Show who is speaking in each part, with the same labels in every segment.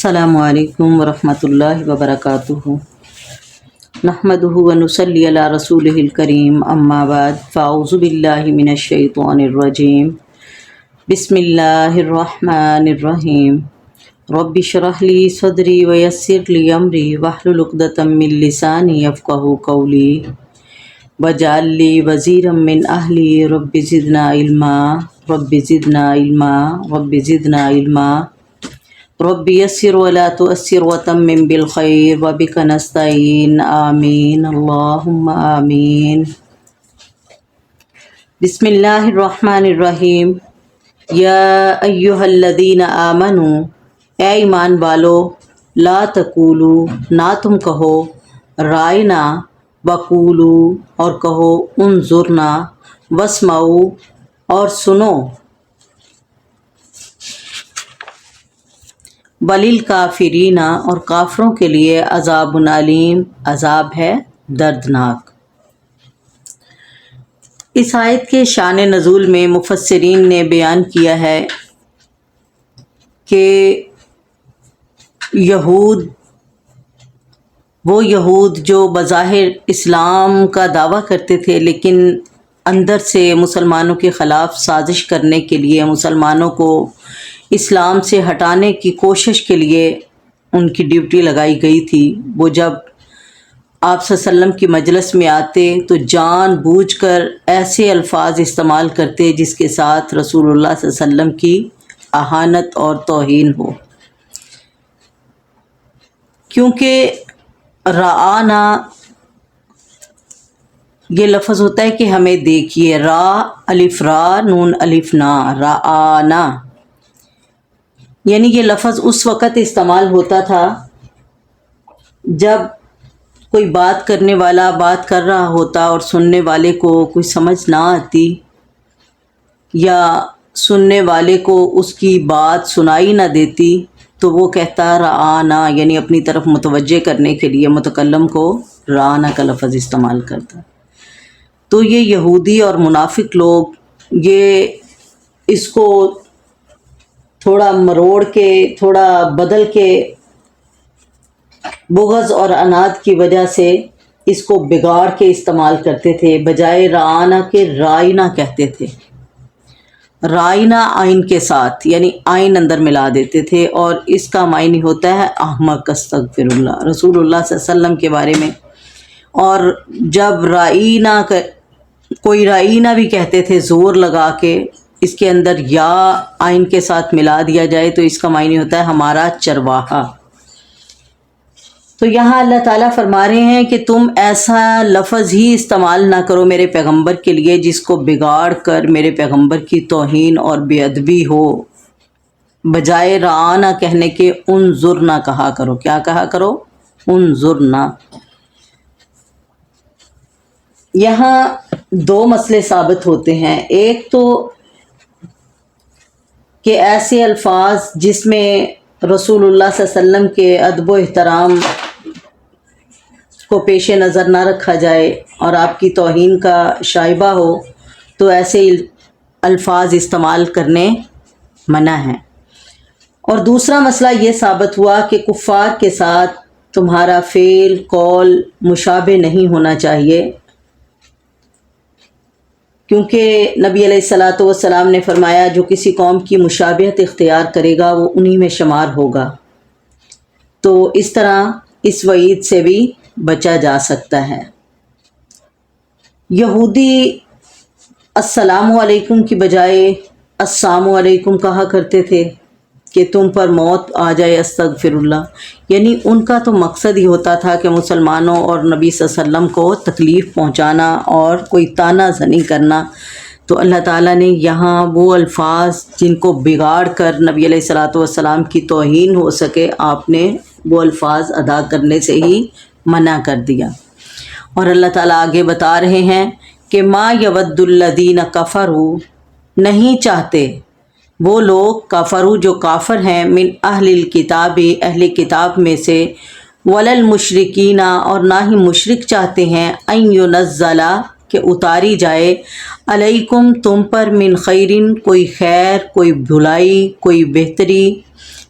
Speaker 1: السلام علیکم ورحمۃ اللہ وبرکاتہ۔ نحمدہ ونصلی علی رسولہ الکریم، اما بعد فاعوذ باللہ من الشیطان الرجیم، بسم اللہ الرحمن الرحیم۔ رب اشرح لی صدری ویسر لی امری واحلل عقدۃ من لسانی یفقہوا قولی واجعل لی وزیرا من اہلی رب زدنا علما رب زدنا علما رب زدنا علما رب یسر ولا تؤثر وتمم بالخیر وبک نستعین آمین اللہم آمین۔ بسم اللہ الرحمن الرحیم۔ یا ایہا الذین آمنوا، اے ایمان والو، لا تقولو، نہ تم کہو، رائنا، وقولو، اور کہو، انظرنا، واسمعوا، اور سنو، وللکافرین، اور کافروں کے لیے عذاب علیم، عذاب ہے دردناک۔ اس آیت کے شان نزول میں مفسرین نے بیان کیا ہے کہ وہ یہود جو بظاہر اسلام کا دعویٰ کرتے تھے لیکن اندر سے مسلمانوں کے خلاف سازش کرنے کے لیے، مسلمانوں کو اسلام سے ہٹانے کی کوشش کے لیے ان کی ڈیوٹی لگائی گئی تھی، وہ جب آپ صلی اللہ علیہ وسلم کی مجلس میں آتے تو جان بوجھ کر ایسے الفاظ استعمال کرتے جس کے ساتھ رسول اللہ صلی اللہ علیہ وسلم کی اہانت اور توہین ہو، کیونکہ رآنا یہ لفظ ہوتا ہے کہ ہمیں دیکھیے، را الف را نون الف نا، رآنا، یعنی یہ لفظ اس وقت استعمال ہوتا تھا جب کوئی بات کرنے والا بات کر رہا ہوتا اور سننے والے کو کوئی سمجھ نہ آتی یا سننے والے کو اس کی بات سنائی نہ دیتی تو وہ کہتا رآنا، یعنی اپنی طرف متوجہ کرنے کے لیے متکلم کو رآنا کا لفظ استعمال کرتا۔ تو یہ یہودی اور منافق لوگ یہ اس کو تھوڑا مروڑ کے، تھوڑا بدل کے، بغض اور عناد کی وجہ سے اس کو بگاڑ کے استعمال کرتے تھے، بجائے رآنا کے رائنا کہتے تھے، رائنا آئین کے ساتھ، یعنی آئین اندر ملا دیتے تھے، اور اس کا معنی ہوتا ہے احمق، استغفر اللہ، رسول اللہ صلی اللہ علیہ وسلم کے بارے میں۔ اور جب رائنا کوئی رائنا بھی کہتے تھے زور لگا کے، اس کے اندر یا آئین کے ساتھ ملا دیا جائے تو اس کا معنی ہوتا ہے ہمارا چرواہا۔ تو یہاں اللہ تعالیٰ فرما رہے ہیں کہ تم ایسا لفظ ہی استعمال نہ کرو میرے پیغمبر کے لیے جس کو بگاڑ کر میرے پیغمبر کی توہین اور بے ادبی ہو، بجائے رآنا کہنے کے انظرنا کہا کرو۔ کیا کہا کرو؟ انظرنا۔ یہاں دو مسئلے ثابت ہوتے ہیں، ایک تو کہ ایسے الفاظ جس میں رسول اللہ صلی اللہ علیہ وسلم کے ادب و احترام کو پیش نظر نہ رکھا جائے اور آپ کی توہین کا شائبہ ہو تو ایسے الفاظ استعمال کرنے منع ہیں۔ اور دوسرا مسئلہ یہ ثابت ہوا کہ کفار کے ساتھ تمہارا فعل قول مشابہ نہیں ہونا چاہیے، کیونکہ نبی علیہ الصلاۃ والسلام نے فرمایا جو کسی قوم کی مشابہت اختیار کرے گا وہ انہی میں شمار ہوگا۔ تو اس طرح اس وعید سے بھی بچا جا سکتا ہے۔ یہودی السلام علیکم کی بجائے السلام علیکم کہا کرتے تھے کہ تم پر موت آ جائے، استغفر اللہ، یعنی ان کا تو مقصد ہی ہوتا تھا کہ مسلمانوں اور نبی صلی اللہ علیہ وسلم کو تکلیف پہنچانا اور کوئی طعنہ زنی کرنا۔ تو اللہ تعالیٰ نے یہاں وہ الفاظ جن کو بگاڑ کر نبی علیہ الصلاۃ والسلام کی توہین ہو سکے، آپ نے وہ الفاظ ادا کرنے سے ہی منع کر دیا۔ اور اللہ تعالیٰ آگے بتا رہے ہیں کہ ما یود الذین کفروا، نہیں چاہتے وہ لوگ کفروا جو کافر ہیں، من اہل الکتاب، اہل کتاب میں سے، ولا المشرکین، اور نہ ہی مشرک چاہتے ہیں، ان ینزل، کہ اتاری جائے، علیکم، تم پر، من خیرن، کوئی خیر، کوئی بھلائی، کوئی بہتری،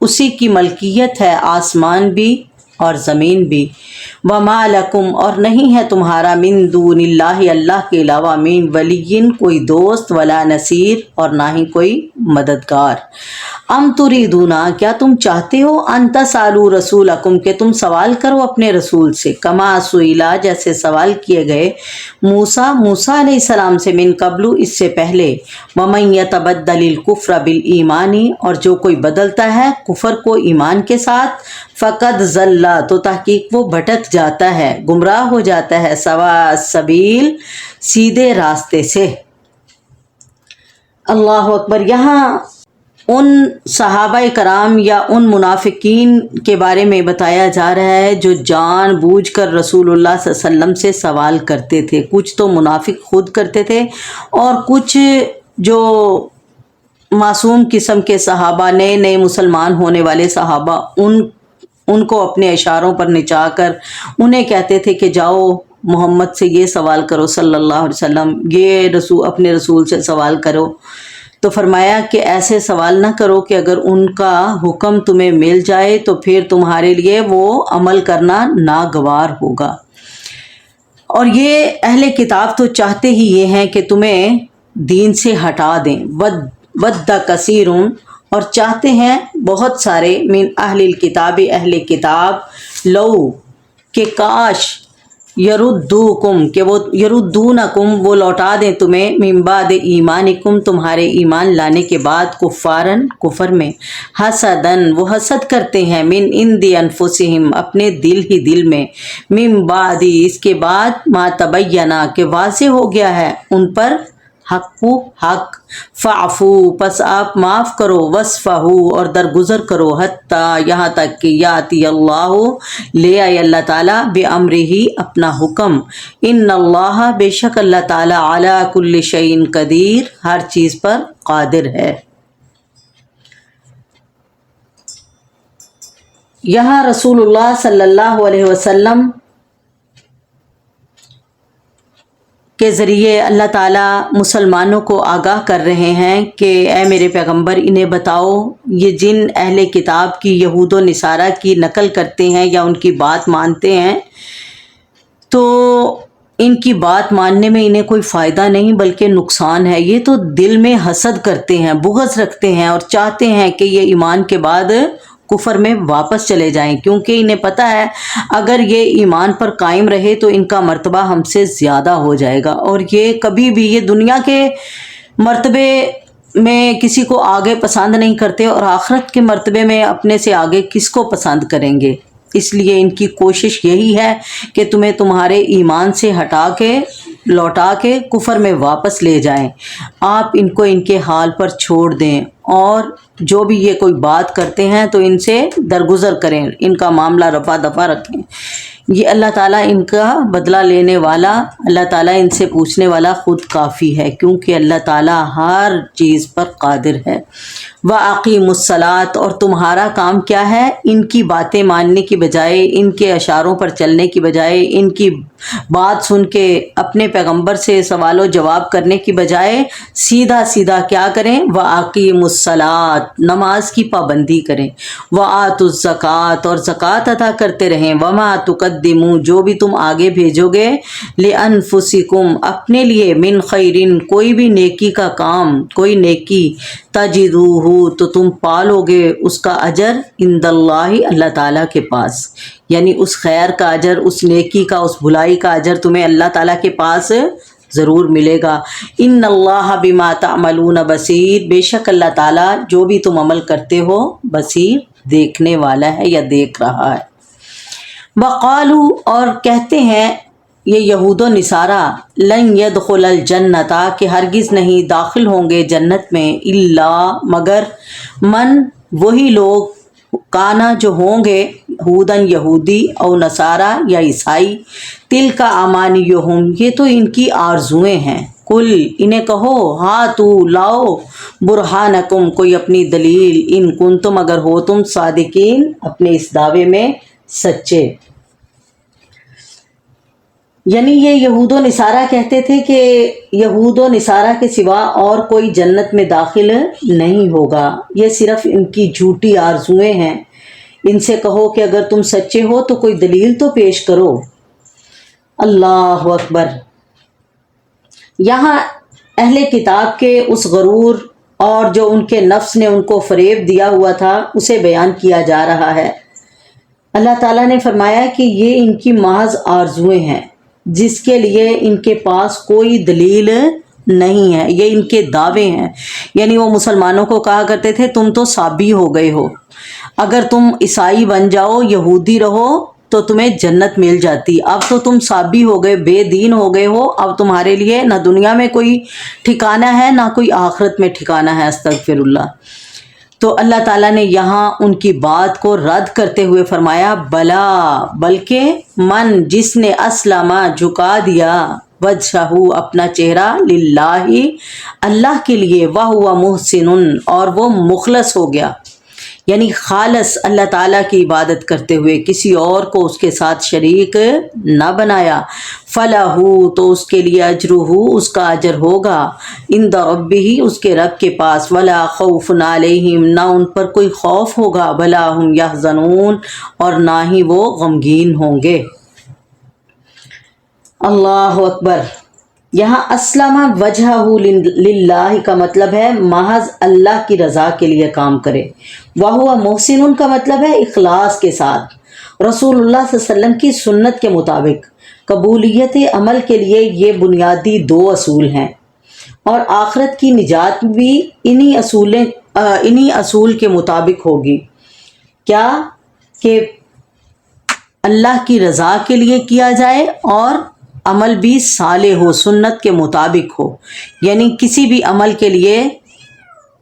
Speaker 1: اسی کی ملکیت ہے آسمان بھی اور زمین بھی۔ وما لکم اور نہیں ہے تمہارا من دون اللہ اللہ کے علاوہ من ولی کوئی دوست ولا نصیر اور نہ ہی کوئی مددگار۔ ام تریدونا کیا تم چاہتے ہو ان تسالوا رسولکم کہ تم سوال کرو اپنے رسول سے، کما سئلا جیسے سوال کیے گئے موسیٰ علیہ السلام سے من قبل اس سے پہلے، ومن یتبدل الکفر بالایمان اور جو کوئی بدلتا ہے کفر کو ایمان کے ساتھ، فقد ضل تو تحقیق وہ بھٹک جاتا ہے، گمراہ ہو جاتا ہے، سواء السبیل سیدھے راستے سے۔ اللہ اکبر۔ یہاں ان صحابہ کرام یا ان منافقین کے بارے میں بتایا جا رہا ہے جو جان بوجھ کر رسول اللہ صلی اللہ علیہ وسلم سے سوال کرتے تھے۔ کچھ تو منافق خود کرتے تھے اور کچھ جو معصوم قسم کے صحابہ، نئے نئے مسلمان ہونے والے صحابہ، ان کو اپنے اشاروں پر نچا کر انہیں کہتے تھے کہ جاؤ محمد سے یہ سوال کرو صلی اللہ علیہ وسلم، یہ اپنے رسول سے سوال کرو۔ تو فرمایا کہ ایسے سوال نہ کرو کہ اگر ان کا حکم تمہیں مل جائے تو پھر تمہارے لیے وہ عمل کرنا ناگوار ہوگا۔ اور یہ اہل کتاب تو چاہتے ہی یہ ہیں کہ تمہیں دین سے ہٹا دیں، ود کثیرون اور چاہتے ہیں بہت سارے من اہل الکتاب اہل کتاب لو کہ کاش یردوکم کہ وہ یردونکم وہ لوٹا دیں تمہیں من بعد ایمانکم تمہارے ایمان لانے کے بعد کفارن کفر میں، حسدن وہ حسد کرتے ہیں من عند انفسہم اپنے دل ہی دل میں، من بعد اس کے بعد ما تبینہ کہ واضح ہو گیا ہے ان پر حق، فاعفو پس آپ معاف کرو، وصفحو اور درگزر کرو، حتی یہاں تک کہ یاتی اللہ لے آئے اللہ تعالیٰ بامرہ اپنا حکم، ان اللہ بے شک اللہ تعالیٰ علی کل شیء قدیر ہر چیز پر قادر ہے۔ یہاں رسول اللہ صلی اللہ علیہ وسلم کے ذریعے اللہ تعالیٰ مسلمانوں کو آگاہ کر رہے ہیں کہ اے میرے پیغمبر انہیں بتاؤ یہ جن اہل کتاب کی یہود و نصارہ کی نقل کرتے ہیں یا ان کی بات مانتے ہیں تو ان کی بات ماننے میں انہیں کوئی فائدہ نہیں بلکہ نقصان ہے۔ یہ تو دل میں حسد کرتے ہیں، بغض رکھتے ہیں اور چاہتے ہیں کہ یہ ایمان کے بعد کفر میں واپس چلے جائیں، کیونکہ انہیں پتہ ہے اگر یہ ایمان پر قائم رہے تو ان کا مرتبہ ہم سے زیادہ ہو جائے گا، اور یہ کبھی بھی یہ دنیا کے مرتبے میں کسی کو آگے پسند نہیں کرتے اور آخرت کے مرتبے میں اپنے سے آگے کس کو پسند کریں گے۔ اس لیے ان کی کوشش یہی ہے کہ تمہیں تمہارے ایمان سے ہٹا کے لوٹا کے کفر میں واپس لے جائیں۔ آپ ان کو ان کے حال پر چھوڑ دیں اور جو بھی یہ کوئی بات کرتے ہیں تو ان سے درگزر کریں، ان کا معاملہ رفع دفع رکھیں۔ یہ اللہ تعالیٰ ان کا بدلہ لینے والا، اللہ تعالیٰ ان سے پوچھنے والا خود کافی ہے، کیونکہ اللہ تعالیٰ ہر چیز پر قادر ہے۔ وَأَقِيمُوا الصَّلَاةَ اور تمہارا کام کیا ہے؟ ان کی باتیں ماننے کی بجائے، ان کے اشاروں پر چلنے کی بجائے، ان کی بات سن کے اپنے پیغمبر سے سوال و جواب کرنے کی بجائے سیدھا سیدھا کیا کریں؟ وَأَقِيمُوا الصَّلَاةَ نماز کی پابندی کریں، وَآتُوا الزَّكَاةَ اور زکوٰۃ ادا کرتے رہیں، وَمَا تُقَدِّمُوا جو بھی تم آگے بھیجو گے، لِأَنفُسِكُمْ اپنے لیے، من خیرن کوئی بھی نیکی کا کام، کوئی نیکی، تجدوہ تو تم پالو گے اس کا اجر، عند اللہ اللہ تعالیٰ کے پاس، یعنی اس خیر کا اجر، اس نیکی کا، اس بھلائی کا اجر تمہیں اللہ تعالیٰ کے پاس ضرور ملے گا۔ ان اللہ بما تعملون بصیر بے شک اللہ تعالیٰ جو بھی تم عمل کرتے ہو بصیر دیکھنے والا ہے یا دیکھ رہا ہے۔ وقالو اور کہتے ہیں یہ یہود و نصارہ، لن يدخل الجنت کہ ہرگز نہیں داخل ہوں گے جنت میں، الا مگر من وہی لوگ، کانا جو ہوں گے، ہودن یہودی او نصارہ یا عیسائی، تل کا امانیہم یہ تو ان کی آرزویں ہیں، کل انہیں کہو، ہاتو لاؤ، برہانکم کوئی اپنی دلیل، ان کنتم اگر ہو تم صادقین اپنے اس دعوے میں سچے۔ یعنی یہ یہود و نصارہ کہتے تھے کہ یہود و نصارہ کے سوا اور کوئی جنت میں داخل نہیں ہوگا، یہ صرف ان کی جھوٹی آرزویں ہیں۔ ان سے کہو کہ اگر تم سچے ہو تو کوئی دلیل تو پیش کرو۔ اللہ اکبر۔ یہاں اہل کتاب کے اس غرور اور جو ان کے نفس نے ان کو فریب دیا ہوا تھا اسے بیان کیا جا رہا ہے۔ اللہ تعالیٰ نے فرمایا کہ یہ ان کی محض آرزویں ہیں جس کے لیے ان کے پاس کوئی دلیل نہیں ہے، یہ ان کے دعوے ہیں۔ یعنی وہ مسلمانوں کو کہا کرتے تھے تم تو صابی ہو گئے ہو، اگر تم عیسائی بن جاؤ، یہودی رہو تو تمہیں جنت مل جاتی، اب تو تم صابی ہو گئے، بے دین ہو گئے ہو، اب تمہارے لیے نہ دنیا میں کوئی ٹھکانہ ہے نہ کوئی آخرت میں ٹھکانہ ہے، استغفر اللہ۔ تو اللہ تعالیٰ نے یہاں ان کی بات کو رد کرتے ہوئے فرمایا بلا، بلکہ من جس نے اسلم جھکا دیا، وجہہ اپنا چہرہ، للہ اللہ کے لیے، وہو محسن اور وہ مخلص ہو گیا، یعنی خالص اللہ تعالیٰ کی عبادت کرتے ہوئے کسی اور کو اس کے ساتھ شریک نہ بنایا، فلاح تو اس کے لیے اجرہ اس کا اجر ہوگا، عند ربہ اس کے رب کے پاس، ولا خوف علیہم نہ ان پر کوئی خوف ہوگا، ولا ہم یحزنون اور نہ ہی وہ غمگین ہوں گے۔ اللہ اکبر۔ یہاں اسلم وجہہ للہ کا مطلب ہے محض اللہ کی رضا کے لیے کام کرے، وہو محسن کا مطلب ہے اخلاص کے ساتھ، رسول اللہ صلی اللہ علیہ وسلم کی سنت کے مطابق۔ قبولیت عمل کے لیے یہ بنیادی دو اصول ہیں، اور آخرت کی نجات بھی انہی اصول کے مطابق ہوگی۔ کیا کہ اللہ کی رضا کے لیے کیا جائے اور عمل بھی صالح ہو، سنت کے مطابق ہو، یعنی کسی بھی عمل کے لیے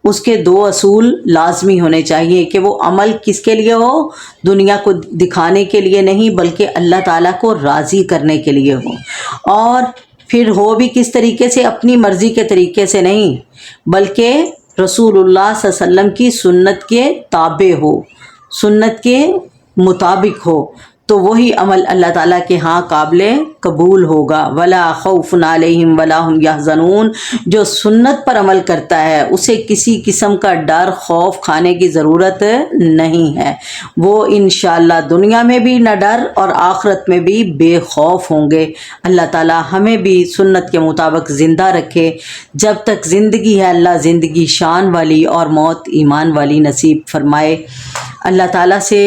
Speaker 1: اس کے دو اصول لازمی ہونے چاہیے کہ وہ عمل کس کے لیے ہو، دنیا کو دکھانے کے لیے نہیں بلکہ اللہ تعالیٰ کو راضی کرنے کے لیے ہو، اور پھر ہو بھی کس طریقے سے، اپنی مرضی کے طریقے سے نہیں بلکہ رسول اللہ صلی اللہ علیہ وسلم کی سنت کے تابع ہو، سنت کے مطابق ہو، تو وہی عمل اللہ تعالیٰ کے ہاں قابل قبول ہوگا۔ ولا خوف علیہم ولا ہم یحزنون، جو سنت پر عمل کرتا ہے اسے کسی قسم کا ڈر خوف کھانے کی ضرورت نہیں ہے، وہ انشاءاللہ دنیا میں بھی نہ ڈر اور آخرت میں بھی بے خوف ہوں گے۔ اللہ تعالیٰ ہمیں بھی سنت کے مطابق زندہ رکھے، جب تک زندگی ہے اللہ زندگی شان والی اور موت ایمان والی نصیب فرمائے۔ اللہ تعالیٰ سے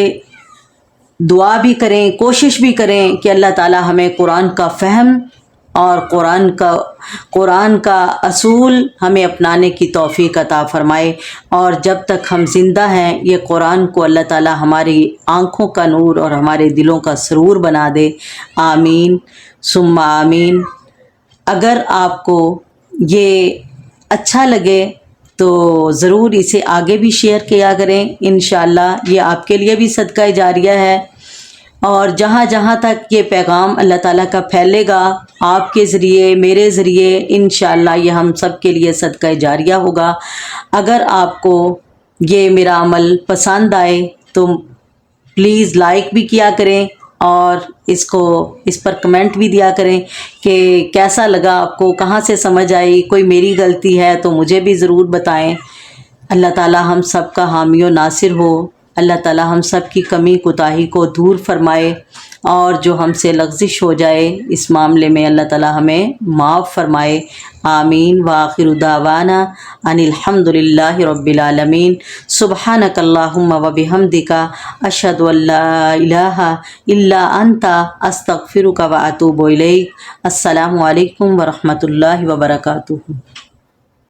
Speaker 1: دعا بھی کریں، کوشش بھی کریں کہ اللہ تعالیٰ ہمیں قرآن کا فہم اور قرآن کا اصول ہمیں اپنانے کی توفیق عطا فرمائے، اور جب تک ہم زندہ ہیں یہ قرآن کو اللہ تعالیٰ ہماری آنکھوں کا نور اور ہمارے دلوں کا سرور بنا دے، آمین ثم آمین۔ اگر آپ کو یہ اچھا لگے تو ضرور اسے آگے بھی شیئر کیا کریں، انشاءاللہ یہ آپ کے لیے بھی صدقہ جاریہ ہے، اور جہاں جہاں تک یہ پیغام اللہ تعالیٰ کا پھیلے گا آپ کے ذریعے، میرے ذریعے، انشاءاللہ یہ ہم سب کے لیے صدقہ جاریہ ہوگا۔ اگر آپ کو یہ میرا عمل پسند آئے تو پلیز لائک بھی کیا کریں، اور اس پر کمنٹ بھی دیا کریں کہ کیسا لگا آپ کو، کہاں سے سمجھ آئی، کوئی میری غلطی ہے تو مجھے بھی ضرور بتائیں۔ اللہ تعالیٰ ہم سب کا حامی و ناصر ہو، اللہ تعالیٰ ہم سب کی کمی کوتاہی کو دور فرمائے، اور جو ہم سے لغزش ہو جائے اس معاملے میں اللہ تعالیٰ ہمیں معاف فرمائے، آمین۔ وآخر دعوانا ان الحمد للہ رب العالمین، سبحانک اللہم وبحمدک، اشہد ان لا الہ الا انت، استغفرک واتوب الیک۔ السلام علیکم ورحمۃ اللہ وبرکاتہ۔